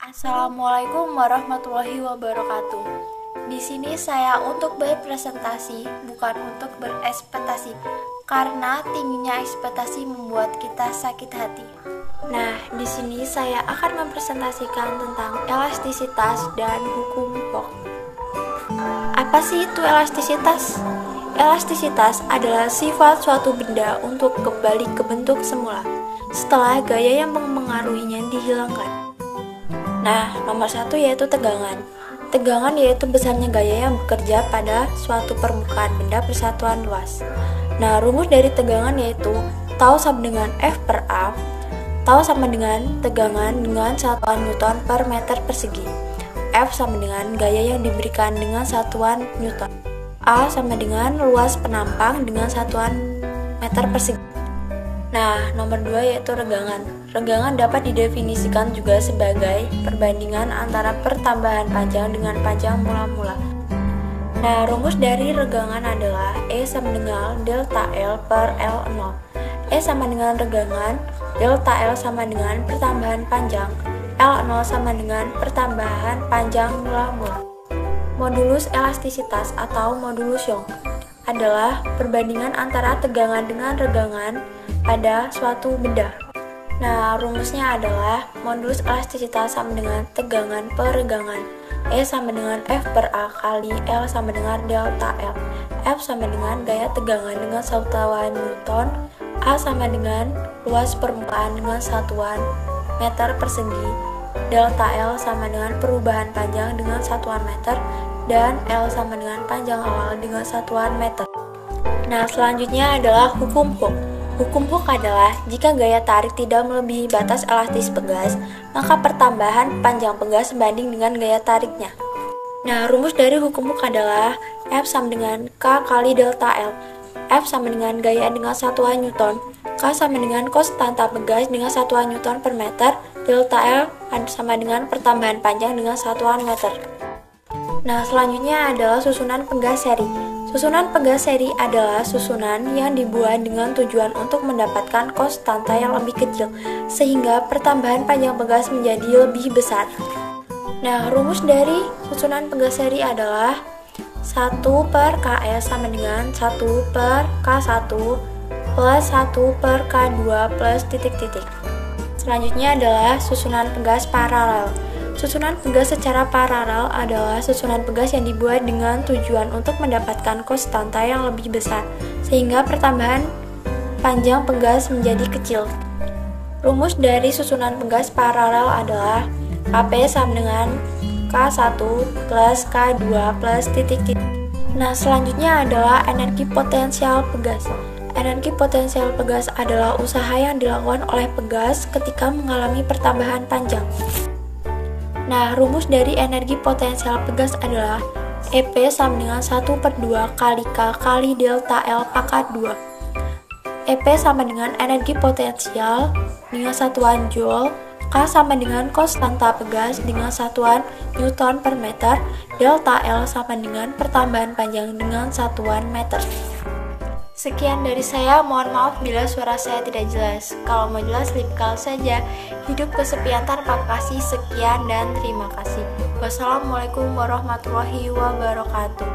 Assalamualaikum warahmatullahi wabarakatuh. Di sini saya untuk berpresentasi, bukan untuk berekspektasi, karena tingginya ekspektasi membuat kita sakit hati. Nah, di sini saya akan mempresentasikan tentang elastisitas dan hukum Hooke. Apa sih itu elastisitas? Elastisitas adalah sifat suatu benda untuk kembali ke bentuk semula setelah gaya yang mempengaruhinya dihilangkan. Nah, nomor satu yaitu tegangan. Tegangan yaitu besarnya gaya yang bekerja pada suatu permukaan benda persatuan luas. Nah, rumus dari tegangan yaitu tau sama dengan F per A. Tau sama dengan tegangan dengan satuan Newton per meter persegi. F sama dengan gaya yang diberikan dengan satuan Newton. A sama dengan luas penampang dengan satuan meter persegi. Nah, nomor 2 yaitu regangan. Regangan dapat didefinisikan juga sebagai perbandingan antara pertambahan panjang dengan panjang mula-mula. Nah, rumus dari regangan adalah E sama dengan delta L per L0. E sama dengan regangan, delta L sama dengan pertambahan panjang, L0 sama dengan pertambahan panjang mula-mula. Modulus elastisitas atau modulus Young adalah perbandingan antara tegangan dengan regangan pada suatu benda. Nah, rumusnya adalah modulus elastisitas sama dengan tegangan per regangan. E sama dengan F per A kali L sama dengan delta L. F sama dengan gaya tegangan dengan satuan Newton. A sama dengan luas permukaan dengan satuan meter persegi. Delta L sama dengan perubahan panjang dengan satuan meter. Dan L sama dengan panjang awal dengan satuan meter. Nah, selanjutnya adalah hukum Hooke. Hukum Hooke adalah jika gaya tarik tidak melebihi batas elastis pegas, maka pertambahan panjang pegas sebanding dengan gaya tariknya. Nah, rumus dari hukum Hooke adalah F sama dengan K kali delta L. F sama dengan gaya dengan satuan Newton. K sama dengan konstanta pegas dengan satuan Newton per meter. Delta L sama dengan pertambahan panjang dengan satuan meter. Nah, selanjutnya adalah susunan pegas seri. Susunan pegas seri adalah susunan yang dibuat dengan tujuan untuk mendapatkan konstanta yang lebih kecil, sehingga pertambahan panjang pegas menjadi lebih besar. Nah, rumus dari susunan pegas seri adalah 1 per Ks sama dengan 1 per K1 plus 1 per K2 plus titik-titik. Selanjutnya adalah susunan pegas paralel. Susunan pegas secara paralel adalah susunan pegas yang dibuat dengan tujuan untuk mendapatkan konstanta yang lebih besar, sehingga pertambahan panjang pegas menjadi kecil. Rumus dari susunan pegas paralel adalah Kp sama dengan K1 plus K2 plus titik-titik. Nah, selanjutnya adalah energi potensial pegas. Energi potensial pegas adalah usaha yang dilakukan oleh pegas ketika mengalami pertambahan panjang. Nah, rumus dari energi potensial pegas adalah EP sama dengan 1 per 2 kali K kali delta L pangkat 2. EP sama dengan energi potensial dengan satuan Joule, K sama dengan konstanta pegas dengan satuan Newton per meter, delta L sama dengan pertambahan panjang dengan satuan meter. Sekian dari saya, mohon maaf bila suara saya tidak jelas. Kalau mau jelas, lipkal saja. Hidup kesepian tanpa kasih. Sekian dan terima kasih. Wassalamualaikum warahmatullahi wabarakatuh.